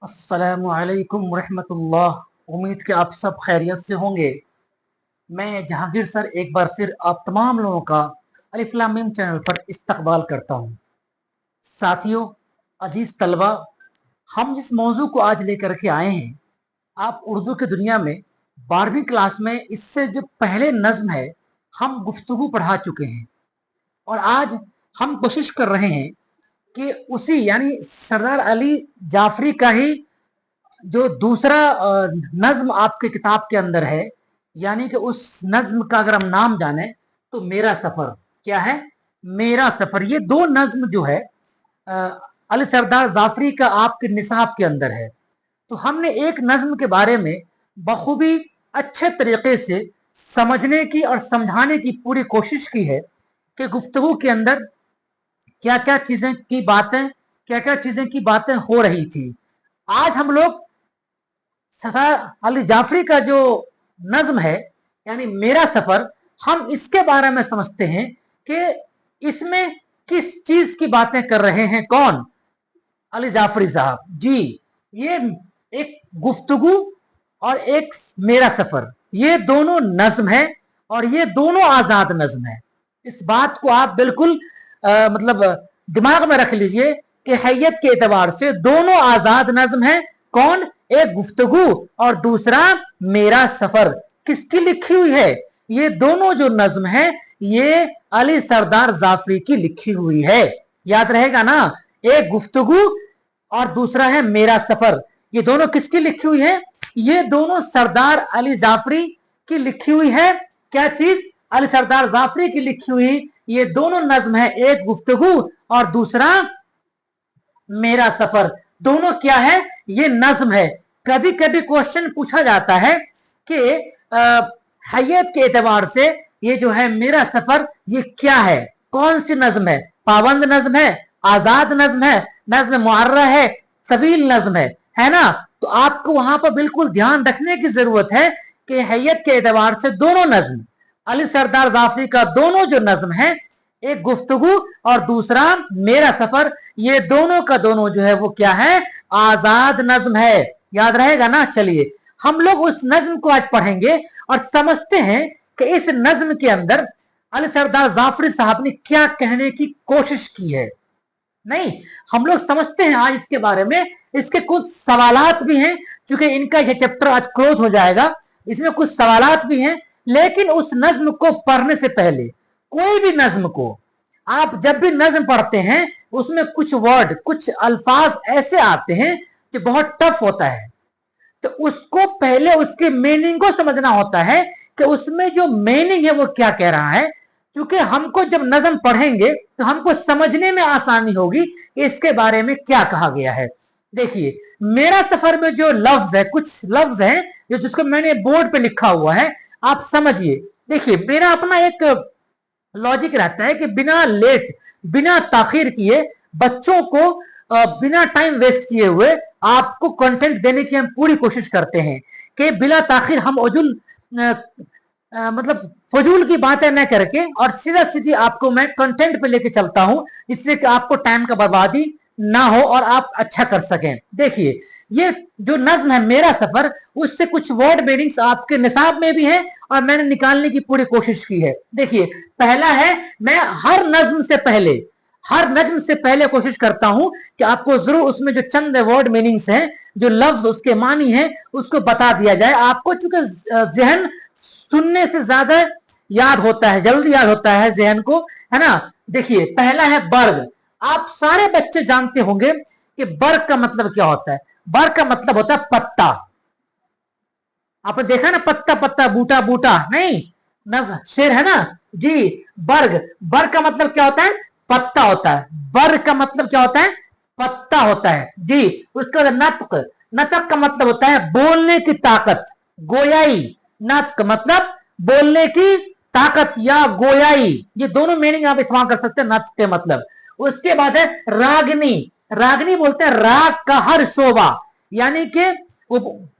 अस्सलामु अलैकुम रहमतुल्लाह। उम्मीद कि आप सब खैरियत से होंगे। मैं जहांगीर सर एक बार फिर आप तमाम लोगों का अलिफ लाम मीम चैनल पर इस्तकबाल करता हूं। साथियों, अजीज तलबा, हम जिस मौजू को आज लेकर के आए हैं, आप उर्दू की दुनिया में 12वीं क्लास में इससे जो पहले नज्म है हम गुफ्तगू पढ़ा चुके हैं और आज हम कोशिश कर रहे हैं कि उसी यानी सरदार अली जाफरी का ही जो दूसरा नज्म आपके किताब के अंदर है, यानी कि उस नज्म का अगर हम नाम जाने तो मेरा सफर। क्या है? मेरा सफर। ये दो नज्म जो है अली सरदार जाफरी का आपके निसाब के अंदर है। तो हमने एक नज्म के बारे में बखूबी अच्छे तरीके से समझने की और समझाने की पूरी कोशिश की है कि गुफ्तगू के अंदर क्या क्या चीजें की बातें, क्या क्या चीजें की बातें हो रही थी। आज हम लोग सरदार अली जाफरी का जो नज्म है यानी मेरा सफर, हम इसके बारे में समझते हैं कि इसमें किस चीज की बातें कर रहे हैं। कौन? अली जाफरी साहब जी। ये एक गुफ्तगू और एक मेरा सफर, ये दोनों नज्म है और ये दोनों आजाद नज्म है। इस बात को आप बिल्कुल मतलब दिमाग में रख लीजिए कि हैयत के एतबार से दोनों आजाद नज्म है। कौन? एक गुफ्तगू और दूसरा मेरा सफर। किसकी लिखी हुई है? ये दोनों जो नज्म है ये अली सरदार जाफरी की लिखी हुई है। याद रहेगा ना? एक गुफ्तगू और दूसरा है मेरा सफर। ये दोनों किसकी लिखी हुई है? ये दोनों सरदार अली जाफरी की लिखी हुई है। क्या चीज? अली सरदार जाफरी की लिखी हुई ये दोनों नज्म है, एक गुफ्तगू और दूसरा मेरा सफर। दोनों क्या है? ये नज्म है। कभी कभी क्वेश्चन पूछा जाता है कि हैयत के एतबार से ये जो है मेरा सफर ये क्या है, कौन सी नज्म है? पाबंद नज्म है, आजाद नज्म है, नज्म मुअर्रा है, तवील नज्म है ना? तो आपको वहां पर बिल्कुल ध्यान रखने की जरूरत है कि हैयत के एतबार से दोनों नज्म अली सरदार जाफरी का दोनों जो नज्म है, एक गुफ्तगू और दूसरा मेरा सफर, ये दोनों का दोनों जो है वो क्या है? आजाद नज्म है। याद रहेगा ना? चलिए हम लोग उस नज्म को आज पढ़ेंगे और समझते हैं कि इस नज्म के अंदर अली सरदार जाफरी साहब ने क्या कहने की कोशिश की है। नहीं, हम लोग समझते हैं आज इसके बारे में। इसके कुछ सवालात भी हैं, चूंकि इनका यह चैप्टर आज क्लोज हो जाएगा, इसमें कुछ सवालात भी हैं। लेकिन उस नज्म को पढ़ने से पहले, कोई भी नज्म को आप जब भी नज्म पढ़ते हैं उसमें कुछ वर्ड, कुछ अल्फाज ऐसे आते हैं जो बहुत टफ होता है। तो उसको पहले उसके मीनिंग को समझना होता है कि उसमें जो मीनिंग है वो क्या कह रहा है। क्योंकि हमको जब नज्म पढ़ेंगे तो हमको समझने में आसानी होगी इसके बारे में क्या कहा गया है। देखिए, मेरा सफर में जो लफ्ज है, कुछ लफ्ज है जो जिसको मैंने बोर्ड पे लिखा हुआ है, आप समझिए। देखिए, मेरा अपना एक लॉजिक रहता है कि बिना लेट, बिना ताखिर किए बच्चों को बिना टाइम वेस्ट किए हुए आपको कंटेंट देने की हम पूरी कोशिश करते हैं कि बिला ताखिर हम मतलब फजूल की बातें न करके और सीधा सीधी आपको मैं कंटेंट पे लेके चलता हूं, इससे कि आपको टाइम का बर्बादी ना हो और आप अच्छा कर सकें। देखिए, ये जो नज्म है मेरा सफर, उससे कुछ वर्ड मीनिंग्स आपके निसाब में भी है और मैंने निकालने की पूरी कोशिश की है। देखिए, पहला है, मैं हर नज्म से पहले कोशिश करता हूं कि आपको जरूर उसमें जो चंद वर्ड मीनिंग्स हैं, जो लफ्ज उसके मानी है, उसको बता दिया जाए। आपको चूंकि जहन सुनने से ज्यादा याद होता है, जल्दी याद होता है जहन को, है ना? देखिए, पहला है बर्ग। आप सारे बच्चे जानते होंगे कि बर्ग का मतलब क्या होता है। बर्ग का मतलब होता है पत्ता। आपने देखा ना, पत्ता पत्ता, बूटा बूटा, नहीं न, शेर है ना जी। बर्ग, बर्ग का मतलब क्या होता है? पत्ता होता है। बर्ग का मतलब क्या होता है? पत्ता होता है जी। उसका नतक, नतक का मतलब होता है बोलने की ताकत, गोयाई। नतक मतलब बोलने की ताकत या गोयाई, ये दोनों मीनिंग आप इस्तेमाल कर सकते हैं नतक के मतलब। उसके बाद है रागनी। रागनी बोलते हैं राग का हर शोभा, यानी कि वो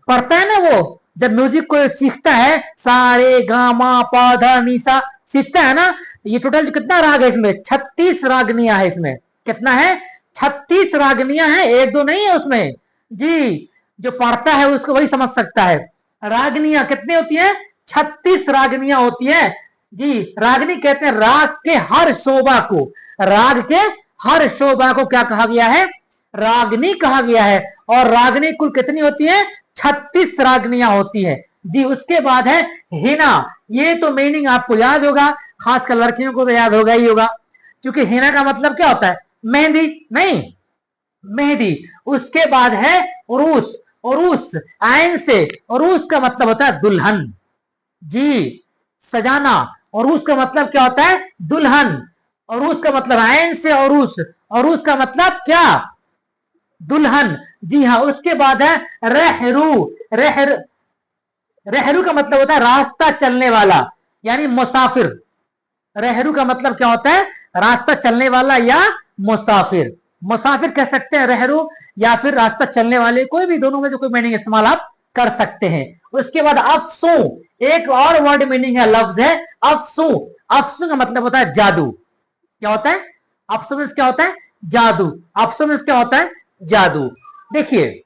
पढ़ता है ना, वो जब म्यूजिक को सीखता है, सारे गामा पाधा निशा सीखता है ना, ये टोटल कितना राग है इसमें? 36 रागनियां है इसमें। कितना है? 36 रागनियां हैं, एक दो नहीं है उसमें। जी, जो पढ़ता है उसको वही समझ सकता है। रागनियां कितनी होती हैं? 36 रागनियां होती है। जी, रागनी कहते हैं राग के हर शोभा को। राग के हर शोभा को क्या कहा गया है? रागनी कहा गया है। और रागनी कुल कितनी होती है? 36 रागनियां होती है। जी, उसके बाद है हिना। ये तो मीनिंग आपको याद होगा, खासकर लड़कियों को तो याद होगा ही होगा, क्योंकि हिना का मतलब क्या होता है? मेहंदी नहीं, मेहंदी। उसके बाद है उरूस। उरूस आयन से, उरूस का मतलब होता है दुल्हन। जी, सजाना। उरूस का मतलब क्या होता है? दुल्हन। उरूस का मतलब आयन से उरूस। उरूस का मतलब क्या? दुल्हन। जी हाँ। उसके बाद है रहरू। रहर रहरु का मतलब होता है रास्ता चलने वाला, यानी मुसाफिर। रहरु का मतलब क्या होता है? रास्ता चलने वाला या मुसाफिर। मुसाफिर कह सकते हैं रहरु, या फिर रास्ता चलने वाले, कोई भी, दोनों में से कोई मीनिंग इस्तेमाल आप कर सकते हैं। उसके बाद अफसू, एक और वर्ड मीनिंग है, लफ्ज है अफसू। अफसू का मतलब होता है जादू। क्या होता है? अफसू मीन्स क्या होता है? जादू। अफसू मीन्स क्या होता है? जादू। देखिए,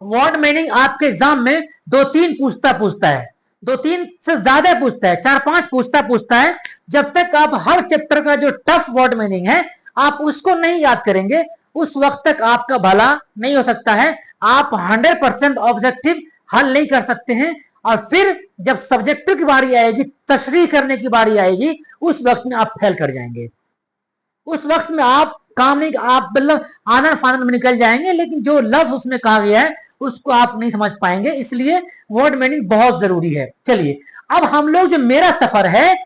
वर्ड मीनिंग आपके एग्जाम में दो तीन पूछता है, दो तीन से ज्यादा पूछता है, चार पांच पूछता है। जब तक आप हर चैप्टर का जो टफ वर्ड मीनिंग है आप उसको नहीं याद करेंगे, उस वक्त तक आपका भला नहीं हो सकता है। आप 100% ऑब्जेक्टिव हल नहीं कर सकते हैं। और फिर जब सब्जेक्टिव की बारी आएगी, तशरीह करने की बारी आएगी, उस वक्त में आप फेल कर जाएंगे। उस वक्त में आप काम नहीं, आप मतलब आनन फानन में निकल जाएंगे, लेकिन जो लफ्ज उसमें कहा गया है उसको आप नहीं समझ पाएंगे। इसलिए वर्ड मीनिंग बहुत जरूरी है। चलिए, अब हम लोग जो मेरा सफर है,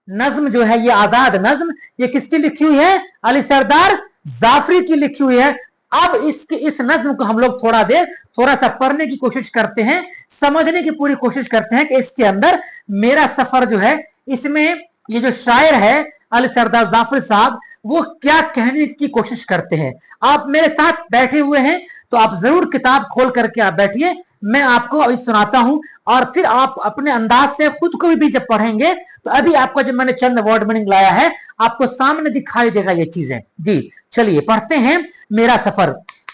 नज्म जो है, ये आजाद नज्म, ये किसकी लिखी हुई है? अली सरदार जाफरी की लिखी हुई है। अब इस नज्म को हम लोग थोड़ा देर थोड़ा सा पढ़ने की कोशिश करते हैं, समझने की पूरी कोशिश करते हैं कि इसके अंदर मेरा सफर जो है, इसमें ये जो शायर है अली सरदार जाफरी साहब, वो क्या कहने की कोशिश करते हैं। आप मेरे साथ बैठे हुए हैं तो आप जरूर किताब खोल करके आप बैठिए, मैं आपको अभी सुनाता हूं। और फिर आप अपने अंदाज से खुद को भी जब पढ़ेंगे तो अभी आपका जो मैंने चंद वर्ड मीनिंग लाया है आपको सामने दिखाई देगा ये चीजें। जी, चलिए पढ़ते हैं मेरा सफर।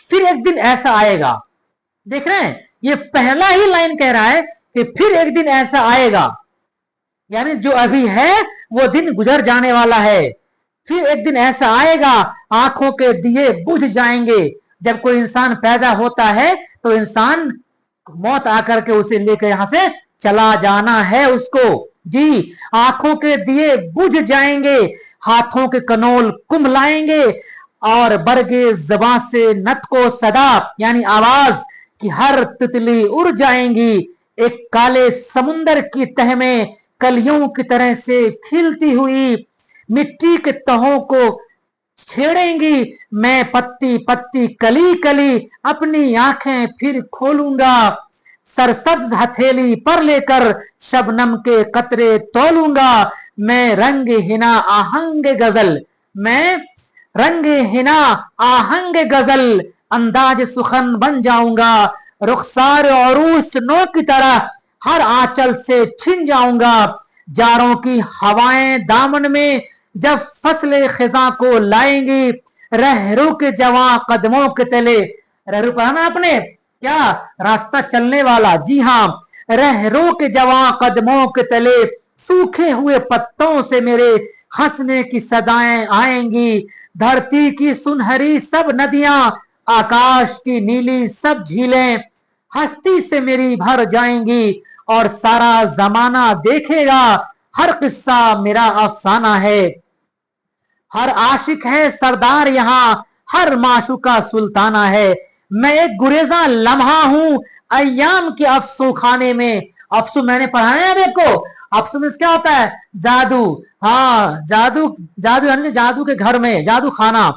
फिर एक दिन ऐसा आएगा। देख रहे हैं, ये पहला ही लाइन कह रहा है कि फिर एक दिन ऐसा आएगा, यानी जो अभी है वो दिन गुजर जाने वाला है। फिर एक दिन ऐसा आएगा, आंखों के दिए बुझ जाएंगे। जब कोई इंसान पैदा होता है तो इंसान, मौत आकर के उसे लेकर यहां से चला जाना है उसको। जी, आंखों के दिए बुझ जाएंगे, हाथों के कनोल कुंभलाएंगे, और बरगे जबां से नत को सदा, यानी आवाज की हर तितली उड़ जाएंगी। एक काले समुंदर की तह में कलियों की तरह से खिलती हुई मिट्टी के तहों को छेड़ेंगी। मैं पत्ती पत्ती कली कली अपनी आंखें फिर खोलूंगा। सरसब्ज हथेली पर लेकर शबनम के कतरे तोलूंगा। मैं रंग हिना आहंग गजल, मैं रंग हिना आहंग गजल अंदाज सुखन बन जाऊंगा। रुखसार औरूस नो की तरह हर आंचल से छिन जाऊंगा। जारों की हवाएं दामन में जब फसले खिजा को लाएंगी, रहरु के जवां कदमों के तले। रहरु पढ़ा ना आपने? क्या? रास्ता चलने वाला। जी हाँ, रहरु के जवां कदमों के तले सूखे हुए पत्तों से मेरे हंसने की सदाएं आएंगी। धरती की सुनहरी सब नदियां, आकाश की नीली सब झीलें हस्ती से मेरी भर जाएंगी। और सारा जमाना देखेगा हर किस्सा मेरा अफसाना है। हर आशिक है सरदार यहाँ, हर माशुका सुल्ताना है। मैं एक गुरेजा लम्हा हूँ अय्याम के अफसू खाने में। अफसू मैंने पढ़ा है अब को। अफसू में क्या होता है? जादू। हाँ, जादू। जादू यानी जादू के घर में, जादू खाना।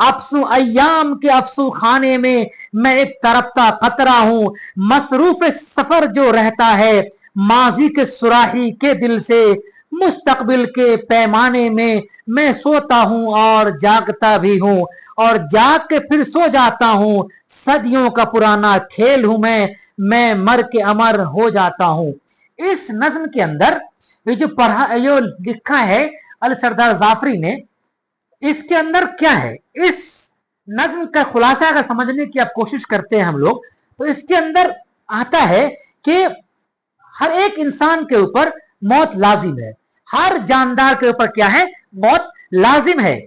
अफसू अय्याम के अफसू खाने में मैं एक तरफता कतरा हूँ। मसरूफ सफर जो रहता है माजी के सुराही के दिल से, मुस्तकबिल के पैमाने में मैं सोता हूं और जागता भी हूं, और जाग के फिर सो जाता हूं। सदियों का पुराना खेल हूं मैं मर के अमर हो जाता हूं। इस नज्म के अंदर ये जो लिखा है अल सरदार जाफरी ने, इसके अंदर क्या है? इस नज्म का खुलासा अगर समझने की आप कोशिश करते हैं हम लोग, तो इसके अंदर आता है कि हर एक इंसान के ऊपर मौत लाजिम है। हर जानदार के ऊपर क्या है? मौत लाजिम है।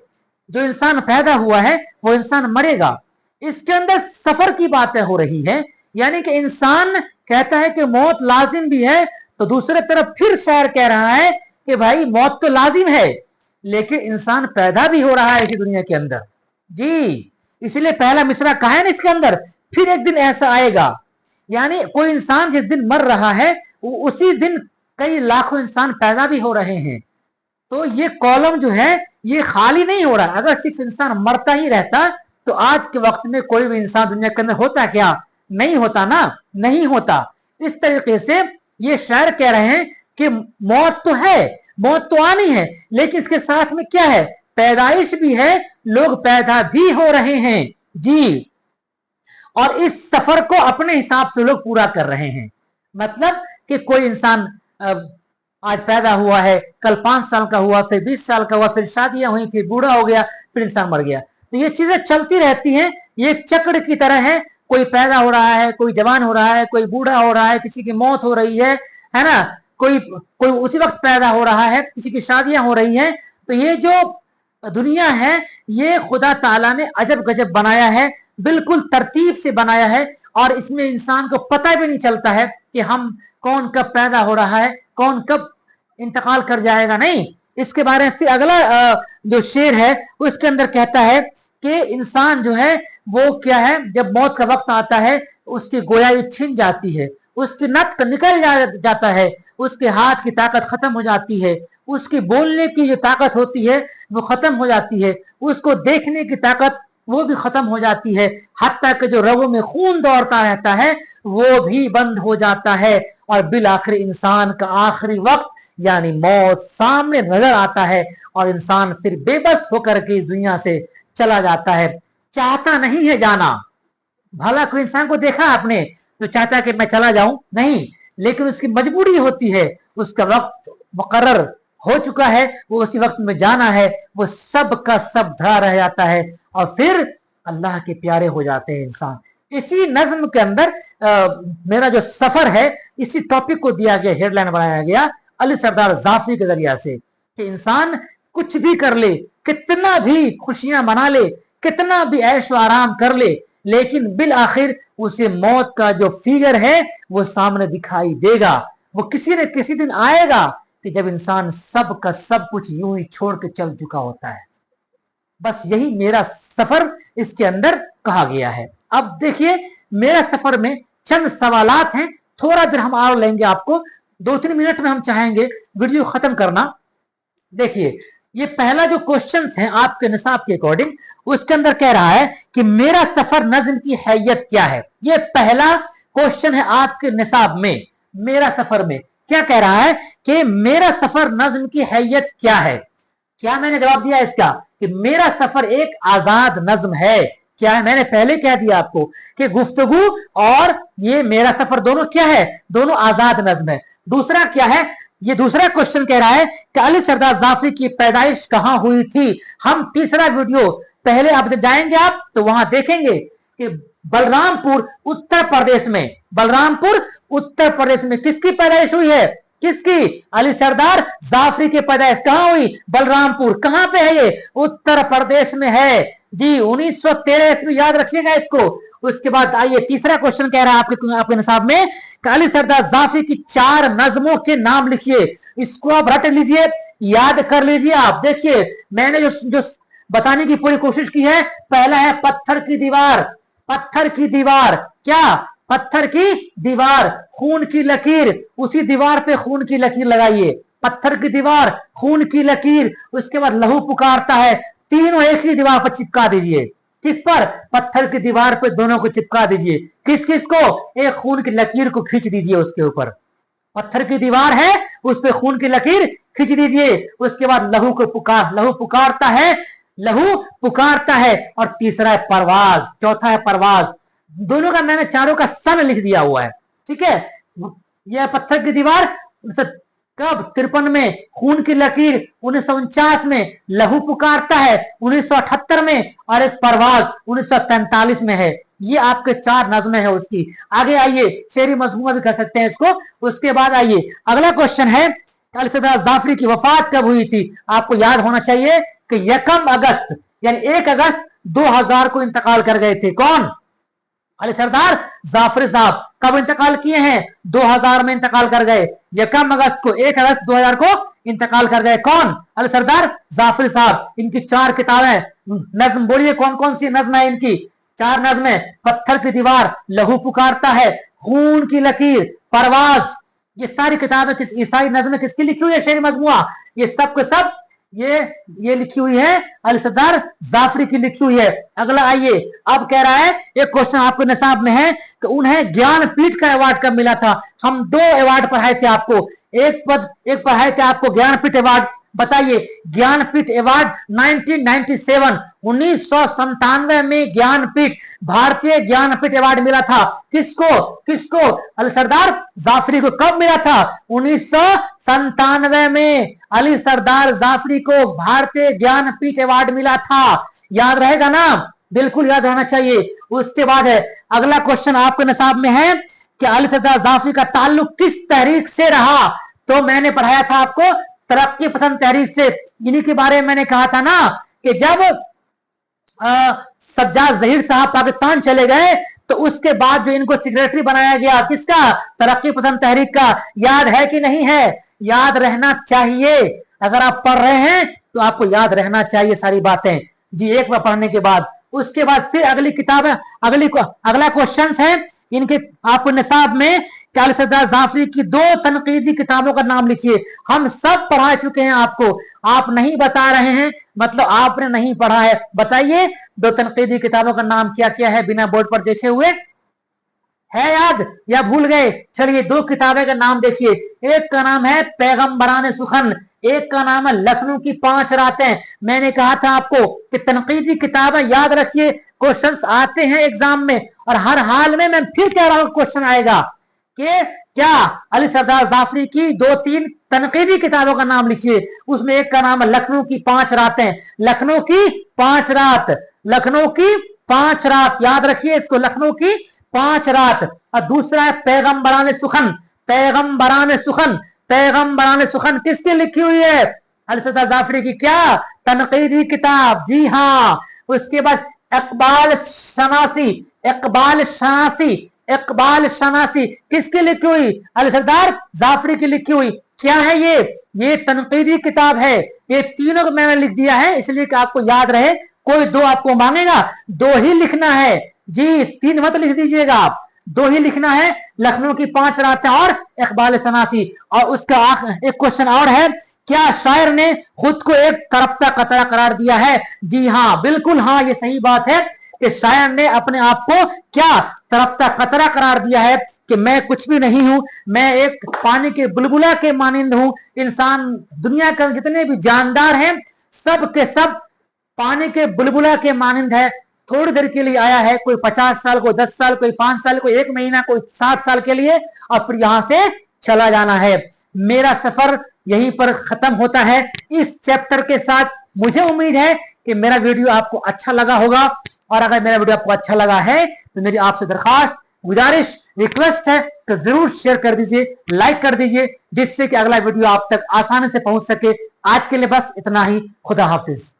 जो इंसान पैदा हुआ है वो इंसान मरेगा। इसके अंदर सफर की बातें हो रही हैं, यानी कि इंसान कहता है कि मौत लाजिम भी है, तो दूसरे तरफ फिर शायर कह रहा है कि भाई मौत तो लाजिम है, लेकिन इंसान पैदा भी हो रहा है इसी दुनिया के अंदर। जी, इसलिए पहला मिसरा कहा है ना इसके अंदर, फिर एक दिन ऐसा आएगा, यानी कोई इंसान जिस दिन मर रहा है उसी दिन कई लाखों इंसान पैदा भी हो रहे हैं। तो ये कॉलम जो है ये खाली नहीं हो रहा। अगर सिर्फ इंसान मरता ही रहता तो आज के वक्त में कोई भी इंसान दुनिया के अंदर होता क्या? नहीं होता ना, नहीं होता। इस तरीके से ये शायर कह रहे हैं कि मौत तो है, मौत तो आनी है, लेकिन इसके साथ में क्या है? पैदाइश भी है, लोग पैदा भी हो रहे हैं। जी, और इस सफर को अपने हिसाब से लोग पूरा कर रहे हैं। मतलब कि कोई इंसान आज पैदा हुआ है, कल 5 साल का हुआ, फिर 20 साल का हुआ, फिर शादियां हुई, फिर बूढ़ा हो गया, फिर इंसान मर गया। तो ये चीजें चलती रहती हैं, ये चक्र की तरह है। कोई पैदा हो रहा है, कोई जवान हो रहा है, कोई बूढ़ा हो रहा है, किसी की मौत हो रही है ना? कोई कोई उसी वक्त पैदा हो रहा है, किसी की शादियां हो रही हैं। तो ये जो दुनिया है ये खुदा ताला ने अजब गजब बनाया है, बिल्कुल तरतीब से बनाया है, और इसमें इंसान को पता भी नहीं चलता है कि हम कौन कब पैदा हो रहा है, कौन कब इंतकाल कर जाएगा। नहीं, इसके बारे में फिर अगला जो शेर है उसके अंदर कहता है कि इंसान जो है वो क्या है, जब मौत का वक्त आता है उसकी गोयाई छिन जाती है, उसकी नत्क निकल जाता है, उसके हाथ की ताकत खत्म हो जाती है, उसकी बोलने की जो ताकत होती है वो खत्म हो जाती है, उसको देखने की ताकत वो भी खत्म हो जाती है, हत्ता कि जो रगों में खून दौड़ता रहता है वो भी बंद हो जाता है, और बिल आखिर इंसान का आखिरी वक्त यानी मौत सामने नजर आता है, और इंसान फिर बेबस होकर के इस दुनिया से चला जाता है। चाहता नहीं है जाना। भला कोई इंसान को देखा आपने तो चाहता है कि मैं चला जाऊं? नहीं, लेकिन उसकी मजबूरी होती है, उसका वक्त मुकर्रर हो चुका है, वो उसी वक्त में जाना है, वो सब का सब धरा रह जाता है, और फिर अल्लाह के प्यारे हो जाते हैं इंसान। इसी नज्म के अंदर मेरा जो सफर है इसी टॉपिक को दिया गया, हेडलाइन बनाया गया अली सरदार जाफरी के जरिया से, कि इंसान कुछ भी कर ले, कितना भी खुशियां मना ले, कितना भी ऐश आराम कर ले, लेकिन बिल आखिर उसे मौत का जो फिगर है वो सामने दिखाई देगा। वो किसी न किसी दिन आएगा कि जब इंसान सब का सब कुछ यूं ही छोड़ के चल चुका होता है। बस यही मेरा सफर इसके अंदर कहा गया है। अब देखिए, मेरा सफर में चंद सवालात हैं, थोड़ा देर हम और लेंगे आपको, 2-3 मिनट में हम चाहेंगे वीडियो खत्म करना। देखिए, ये पहला जो क्वेश्चन है आपके निसाब के अकॉर्डिंग, उसके अंदर कह रहा है कि मेरा सफर नज्म की हैयत क्या है। ये पहला क्वेश्चन है आपके निसाब में। मेरा सफर में क्या कह रहा है कि मेरा सफर नज्म की हैयत क्या है। क्या मैंने जवाब दिया इसका कि मेरा सफर एक आजाद नज्म है। क्या है? मैंने पहले कह दिया आपको कि गुफ्तगू और ये मेरा सफर दोनों क्या है? दोनों आजाद नज्म है। दूसरा क्या है? ये दूसरा क्वेश्चन कह रहा है कि अली सरदार जाफरी की पैदाइश कहां हुई थी। हम तीसरा वीडियो पहले आप जब जाएंगे आप तो वहां देखेंगे कि बलरामपुर उत्तर प्रदेश में, बलरामपुर उत्तर प्रदेश में किसकी पैदाइश हुई है? किसकी? अली सरदार जाफरी की पैदाइश कहां हुई? बलरामपुर। कहां पे है ये? उत्तर प्रदेश में है जी। 1913 ईस्वी, याद रखिएगा इसको। उसके बाद आइए तीसरा क्वेश्चन कह रहा है आपके निसाब में कि अली सरदार जाफरी की 4 नज्मों के नाम लिखिए। इसको आप रट लीजिए, याद कर लीजिए। आप देखिए, मैंने जो बताने की पूरी कोशिश की है। पहला है पत्थर की दीवार। पत्थर की दीवार क्या? पत्थर की दीवार, खून की लकीर, उसी दीवार पे खून की लकीर लगाइए। पत्थर की दीवार, खून की लकीर। उसके बाद लहू पुकारता है, तीनों एक ही दीवार पर चिपका दीजिए। किस पर? पत्थर की दीवार पे दोनों को चिपका दीजिए। किस किस को? एक खून की लकीर को खींच दीजिए उसके ऊपर। पत्थर की दीवार है, उस पे खून की लकीर खींच दीजिए। उसके बाद लहू को पुकार, लहू पुकारता है, लहू पुकारता है। और तीसरा है परवाज, चौथा है परवाज। दोनों का मैंने चारों का सन लिख दिया हुआ है, ठीक है। यह पत्थर की दीवार, कब? 53 में। खून की लकीर 1949 में। लहू पुकारता है 1978 में। और एक परवाज 1943 में है। ये आपके 4 नज़्में हैं उसकी। आगे आइए, शेरी मजमूआ भी कह सकते हैं इसको। उसके बाद आइए, अगला क्वेश्चन है अली सरदार जाफरी की वफात कब हुई थी? आपको याद होना चाहिए कि 1 अगस्त यानी 1 अगस्त 2000 को इंतकाल कर गए थे। कौन? अली सरदार जाफरी साहब। कब इंतकाल किए हैं? 2000 में इंतकाल कर गए। 1 अगस्त को, 1 अगस्त 2000 को इंतकाल कर गए। कौन? अली सरदार जाफरी साहब। इनकी 4 किताबें, नज्म बोलिए कौन कौन सी नज्म है इनकी? 4 नज्में, पत्थर की दीवार, लहू पुकारता है, खून की लकीर, परवाज। ये सारी किताबें किस, ये सारी नज्में किसकी लिखी हुई है? शेर मजमुआ। ये सब के सब ये लिखी हुई है अली सरदार जाफरी की लिखी हुई है। अगला आइए, अब कह रहा है, एक क्वेश्चन आपके निसाब में है कि उन्हें ज्ञानपीठ का अवार्ड कब मिला था? हम 2 अवार्ड पढ़ाए थे आपको। एक पढ़ाए थे आपको ज्ञानपीठ अवार्ड। बताइए, ज्ञानपीठ अवार्ड 1997 1997 में ज्ञानपीठ, भारतीय ज्ञानपीठ अवार्ड मिला था। किसको? किसको? अली सरदार जाफरी को। कब मिला था? 1997 में अली सरदार जाफरी को भारतीय ज्ञानपीठ अवार्ड मिला था। याद रहेगा ना? बिल्कुल याद रहना चाहिए। उसके बाद है अगला क्वेश्चन आपके निसाब में है कि अली सरदार जाफरी का ताल्लुक किस तहरीक से रहा? तो मैंने पढ़ाया था आपको तरक्की पसंद तहरीक से। इन्हीं के बारे में मैंने कहा था ना कि जब सज्जाद जहीर साहब पाकिस्तान चले गए तो उसके बाद जो इनको सेक्रेटरी बनाया गया, किसका? तरक्की पसंद तहरीक का। याद है कि नहीं है? याद रहना चाहिए। अगर आप पढ़ रहे हैं तो आपको याद रहना चाहिए सारी बातें जी, एक बार पढ़ने के बाद। उसके बाद फिर अगली किताब है, अगला क्वेश्चन है इनके आपको निसाब में कि अली सरदार जाफरी की 2 तनकीदी किताबों का नाम लिखिए। हम सब पढ़ा चुके हैं आपको, आप नहीं बता रहे हैं मतलब आपने नहीं पढ़ा है। बताइए 2 तनकीदी किताबों का नाम क्या क्या है बिना बोर्ड पर देखे हुए? है याद या भूल गए? चलिए 2 किताबें का नाम देखिए। एक का नाम है पैगंबरान सुखन, एक का नाम है लखनऊ की 5 रातें। मैंने कहा था आपको कि तनकीदी किताबें याद रखिए, क्वेश्चंस आते हैं एग्जाम में। और हर हाल में मैं फिर कह रहा हूं क्वेश्चन आएगा कि क्या अली सरदार जाफरी की 2-3 तनकीदी किताबों का नाम लिखिए। उसमें एक का नाम है लखनऊ की 5 रातें। लखनऊ की 5 रात, लखनऊ की 5 रात, याद रखिए इसको, लखनऊ की 5 रात। और दूसरा है पैगंबरान सुखन। पैगंबरान सुखन, पैगंबरान सुखन किसकी लिखी हुई है? अली सरदार जाफरी की। क्या? तनकीदी किताब, जी हाँ। उसके बाद इकबाल शनासी, इकबाल शनासी, इकबाल शनासी किसकी लिखी हुई? अली सरदार जाफरी की लिखी हुई। क्या है ये तनकीदी किताब है। ये तीनों को मैंने लिख दिया है इसलिए कि आपको याद रहे। कोई 2 आपको मांगेगा, 2 ही लिखना है जी, 3 मत लिख दीजिएगा आप, 2 ही लिखना है। लखनऊ की 5 रातें और इकबाल शनासी। और उसका एक क्वेश्चन और है, क्या शायर ने खुद को एक तरफता कतरा करार दिया है? जी हाँ, बिल्कुल हाँ, ये सही बात है कि शायर ने अपने आप को क्या तरफता कतरा करार दिया है कि मैं कुछ भी नहीं हूं, मैं एक पानी के बुलबुला के मानिंद हूं। इंसान, दुनिया के जितने भी जानदार हैं सब के सब पानी के बुलबुला के मानिंद है। थोड़ी देर के लिए आया है, कोई 50 साल, कोई 10 साल, कोई 5 साल, कोई 1 महीना, कोई 60 साल के लिए, और फिर यहां से चला जाना है। मेरा सफर यहीं पर खत्म होता है इस चैप्टर के साथ। मुझे उम्मीद है कि मेरा वीडियो आपको अच्छा लगा होगा। और अगर मेरा वीडियो आपको अच्छा लगा है तो मेरी आपसे दरखास्त, गुजारिश, रिक्वेस्ट है तो जरूर शेयर कर दीजिए, लाइक कर दीजिए, जिससे कि अगला वीडियो आप तक आसानी से पहुंच सके। आज के लिए बस इतना ही। खुदा हाफिज।